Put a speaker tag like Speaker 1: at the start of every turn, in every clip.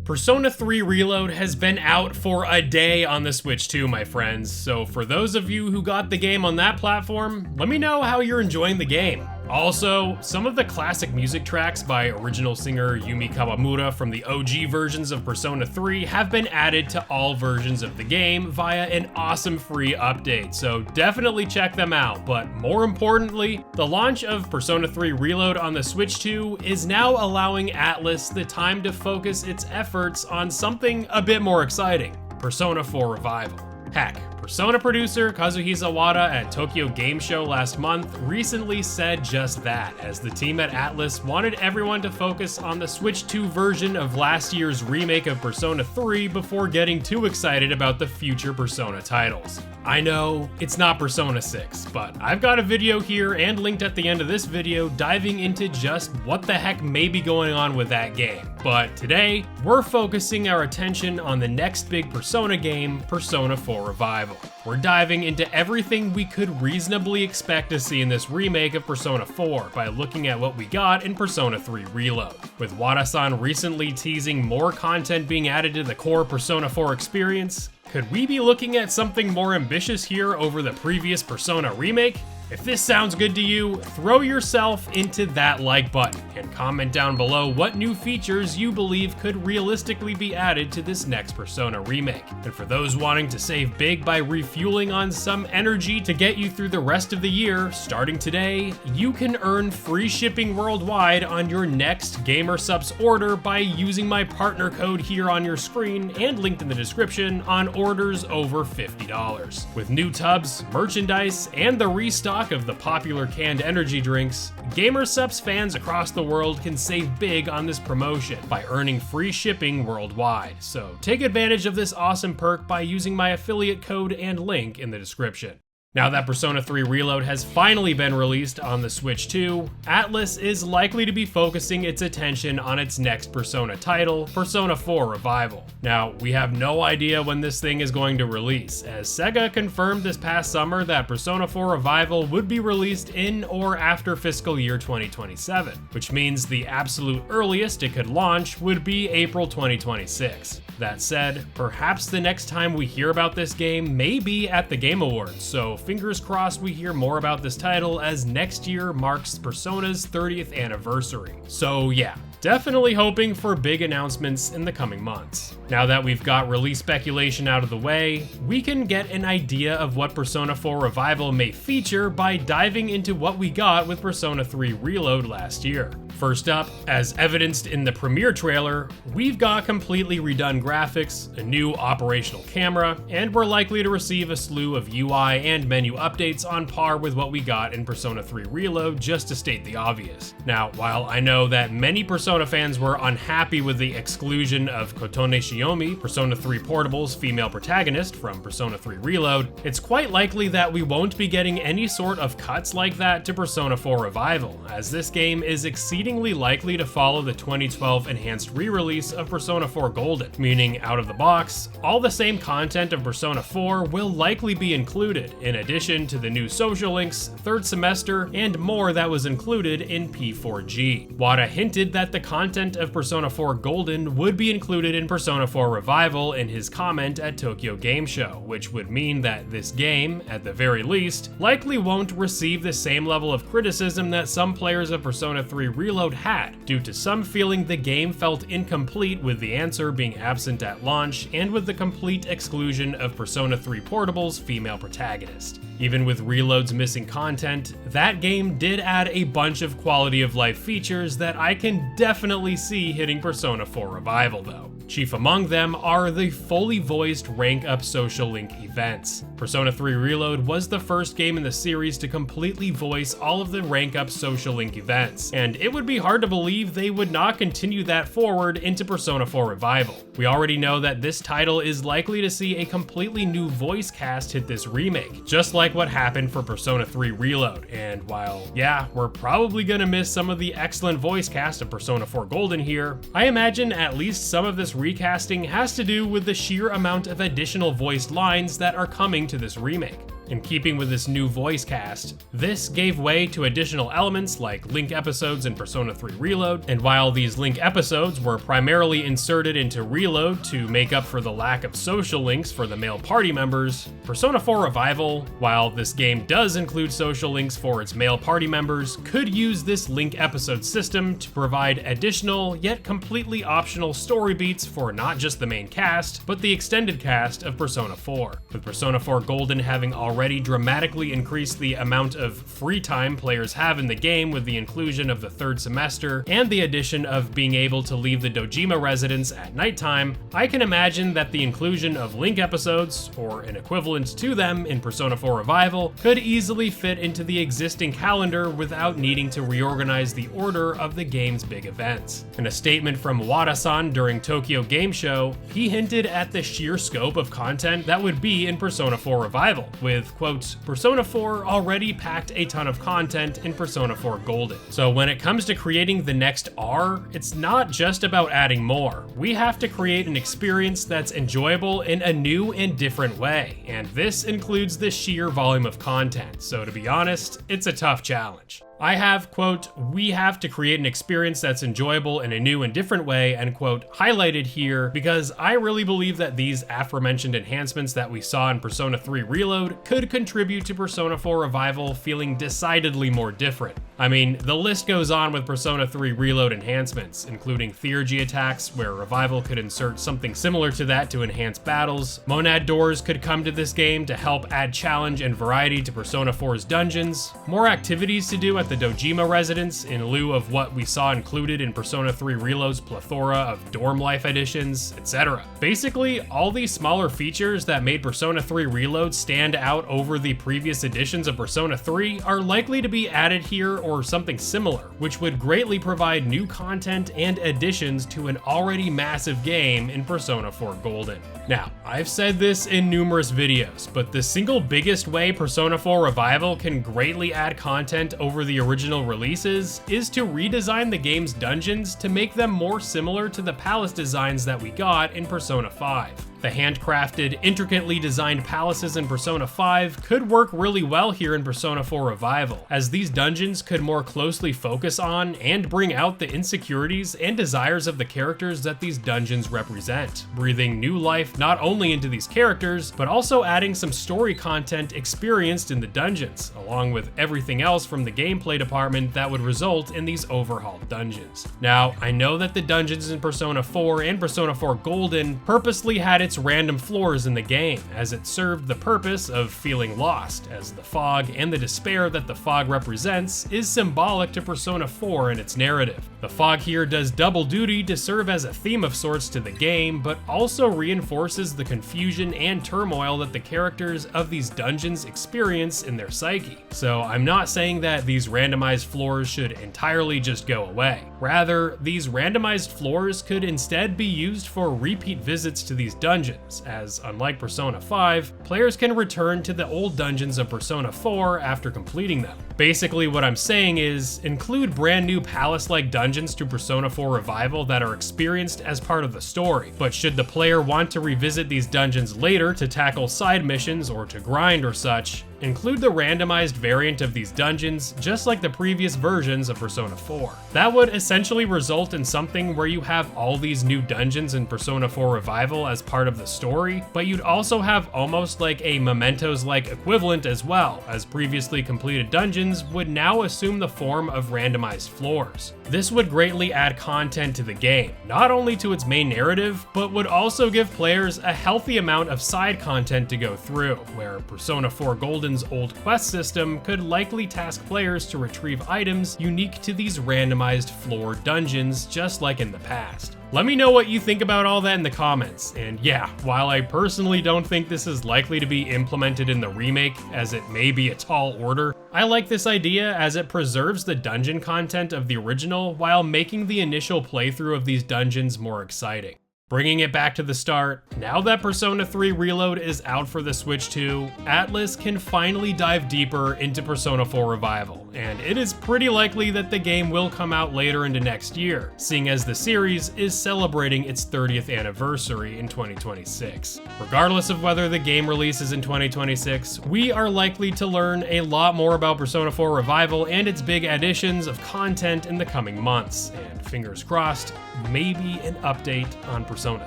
Speaker 1: Persona 3 Reload has been out for a day on the Switch 2, my friends, so for those of you who got the game on that platform, let me know how you're enjoying the game. Also, some of the classic music tracks by original singer Yumi Kawamura from the OG versions of Persona 3 have been added to all versions of the game via an awesome free update, so definitely check them out. But more importantly, the launch of Persona 3 Reload on the Switch 2 is now allowing Atlus the time to focus its efforts on something a bit more exciting: Persona 4 Revival. Heck, Persona producer Kazuhisa Wada at Tokyo Game Show last month recently said just that, as the team at Atlus wanted everyone to focus on the Switch 2 version of last year's remake of Persona 3 before getting too excited about the future Persona titles. I know, it's not Persona 6, but I've got a video here and linked at the end of this video diving into just what the heck may be going on with that game. But today, we're focusing our attention on the next big Persona game, Persona 4 Revival. We're diving into everything we could reasonably expect to see in this remake of Persona 4 by looking at what we got in Persona 3 Reload. With Wada-san recently teasing more content being added to the core Persona 4 experience, could we be looking at something more ambitious here over the previous Persona remake? If this sounds good to you, throw yourself into that like button and comment down below what new features you believe could realistically be added to this next Persona remake. And for those wanting to save big by refueling on some energy to get you through the rest of the year, starting today, you can earn free shipping worldwide on your next Gamer Supps order by using my partner code here on your screen and linked in the description on orders over $50. With new tubs, merchandise, and the restock of the popular canned energy drinks, Gamer Supps fans across the world can save big on this promotion by earning free shipping worldwide. So take advantage of this awesome perk by using my affiliate code and link in the description. Now that Persona 3 Reload has finally been released on the Switch 2, Atlus is likely to be focusing its attention on its next Persona title, Persona 4 Revival. Now, we have no idea when this thing is going to release, as Sega confirmed this past summer that Persona 4 Revival would be released in or after fiscal year 2027, which means the absolute earliest it could launch would be April 2026. That said, perhaps the next time we hear about this game may be at the Game Awards, so fingers crossed we hear more about this title as next year marks Persona's 30th anniversary. So yeah, definitely hoping for big announcements in the coming months. Now that we've got release speculation out of the way, we can get an idea of what Persona 4 Revival may feature by diving into what we got with Persona 3 Reload last year. First up, as evidenced in the premiere trailer, we've got completely redone graphics, a new operational camera, and we're likely to receive a slew of UI and menu updates on par with what we got in Persona 3 Reload, just to state the obvious. Now, while I know that many Persona fans were unhappy with the exclusion of Kotone Shiomi, Persona 3 Portable's female protagonist from Persona 3 Reload, it's quite likely that we won't be getting any sort of cuts like that to Persona 4 Revival, as this game is exceedingly likely to follow the 2012 enhanced re-release of Persona 4 Golden, meaning out of the box, all the same content of Persona 4 will likely be included, in addition to the new social links, third semester, and more that was included in P4G. Wada hinted that the content of Persona 4 Golden would be included in Persona 4 Revival in his comment at Tokyo Game Show, which would mean that this game, at the very least, likely won't receive the same level of criticism that some players of Persona 3 Reload had, due to some feeling the game felt incomplete with the answer being absent at launch and with the complete exclusion of Persona 3 Portable's female protagonist. Even with Reload's missing content, that game did add a bunch of quality of life features that I can definitely see hitting Persona 4 Revival though. Chief among them are the fully voiced rank-up social link events. Persona 3 Reload was the first game in the series to completely voice all of the rank-up social link events, and it would be hard to believe they would not continue that forward into Persona 4 Revival. We already know that this title is likely to see a completely new voice cast hit this remake, just like what happened for Persona 3 Reload, and while, yeah, we're probably gonna miss some of the excellent voice cast of Persona 4 Golden here, I imagine at least some of this recasting has to do with the sheer amount of additional voiced lines that are coming to this remake. In keeping with this new voice cast, this gave way to additional elements like link episodes in Persona 3 Reload, and while these link episodes were primarily inserted into Reload to make up for the lack of social links for the male party members, Persona 4 Revival, while this game does include social links for its male party members, could use this link episode system to provide additional yet completely optional story beats for not just the main cast, but the extended cast of Persona 4. With Persona 4 Golden having already dramatically increased the amount of free time players have in the game with the inclusion of the third semester and the addition of being able to leave the Dojima residence at nighttime, I can imagine that the inclusion of link episodes, or an equivalent to them in Persona 4 Revival, could easily fit into the existing calendar without needing to reorganize the order of the game's big events. In a statement from Wada-san during Tokyo Game Show, he hinted at the sheer scope of content that would be in Persona 4 Revival, with, quote, Persona 4 already packed a ton of content in Persona 4 Golden. So when it comes to creating the next R, it's not just about adding more. We have to create an experience that's enjoyable in a new and different way, and this includes the sheer volume of content. So to be honest, it's a tough challenge. I have, quote, we have to create an experience that's enjoyable in a new and different way, end quote, highlighted here because I really believe that these aforementioned enhancements that we saw in Persona 3 Reload could contribute to Persona 4 Revival feeling decidedly more different. I mean, the list goes on with Persona 3 Reload enhancements, including theurgy attacks, where Revival could insert something similar to that to enhance battles. Monad doors could come to this game to help add challenge and variety to Persona 4's dungeons. More activities to do at the Dojima residence in lieu of what we saw included in Persona 3 Reload's plethora of dorm life additions, etc. Basically, all these smaller features that made Persona 3 Reload stand out over the previous editions of Persona 3 are likely to be added here or something similar, which would greatly provide new content and additions to an already massive game in Persona 4 Golden. Now, I've said this in numerous videos, but the single biggest way Persona 4 Revival can greatly add content over the original releases is to redesign the game's dungeons to make them more similar to the palace designs that we got in Persona 5. The handcrafted, intricately designed palaces in Persona 5 could work really well here in Persona 4 Revival, as these dungeons could more closely focus on and bring out the insecurities and desires of the characters that these dungeons represent, breathing new life not only into these characters, but also adding some story content experienced in the dungeons, along with everything else from the gameplay department that would result in these overhauled dungeons. Now, I know that the dungeons in Persona 4 and Persona 4 Golden purposely had its random floors in the game, as it served the purpose of feeling lost, as the fog and the despair that the fog represents is symbolic to Persona 4 and its narrative. The fog here does double duty to serve as a theme of sorts to the game, but also reinforces the confusion and turmoil that the characters of these dungeons experience in their psyche. So I'm not saying that these randomized floors should entirely just go away. Rather, these randomized floors could instead be used for repeat visits to these dungeons, as unlike Persona 5, players can return to the old dungeons of Persona 4 after completing them. Basically, what I'm saying is, include brand new palace-like dungeons to Persona 4 Revival that are experienced as part of the story, but should the player want to revisit these dungeons later to tackle side missions or to grind or such, include the randomized variant of these dungeons, just like the previous versions of Persona 4. That would essentially result in something where you have all these new dungeons in Persona 4 Revival as part of the story, but you'd also have almost like a Mementos-like equivalent as well, as previously completed dungeons would now assume the form of randomized floors. This would greatly add content to the game, not only to its main narrative, but would also give players a healthy amount of side content to go through, where Persona 4 Golden's old quest system could likely task players to retrieve items unique to these randomized floor dungeons, just like in the past. Let me know what you think about all that in the comments, and yeah, while I personally don't think this is likely to be implemented in the remake, as it may be a tall order, I like this idea as it preserves the dungeon content of the original while making the initial playthrough of these dungeons more exciting. Bringing it back to the start, now that Persona 3 Reload is out for the Switch 2, Atlus can finally dive deeper into Persona 4 Revival, and it is pretty likely that the game will come out later into next year, seeing as the series is celebrating its 30th anniversary in 2026. Regardless of whether the game releases in 2026, we are likely to learn a lot more about Persona 4 Revival and its big additions of content in the coming months, and fingers crossed, maybe an update on Persona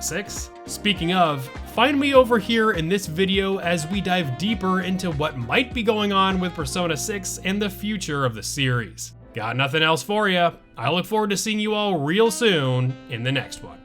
Speaker 1: 6. Speaking of, find me over here in this video as we dive deeper into what might be going on with Persona 6 and the future of the series. Got nothing else for ya. I look forward to seeing you all real soon in the next one.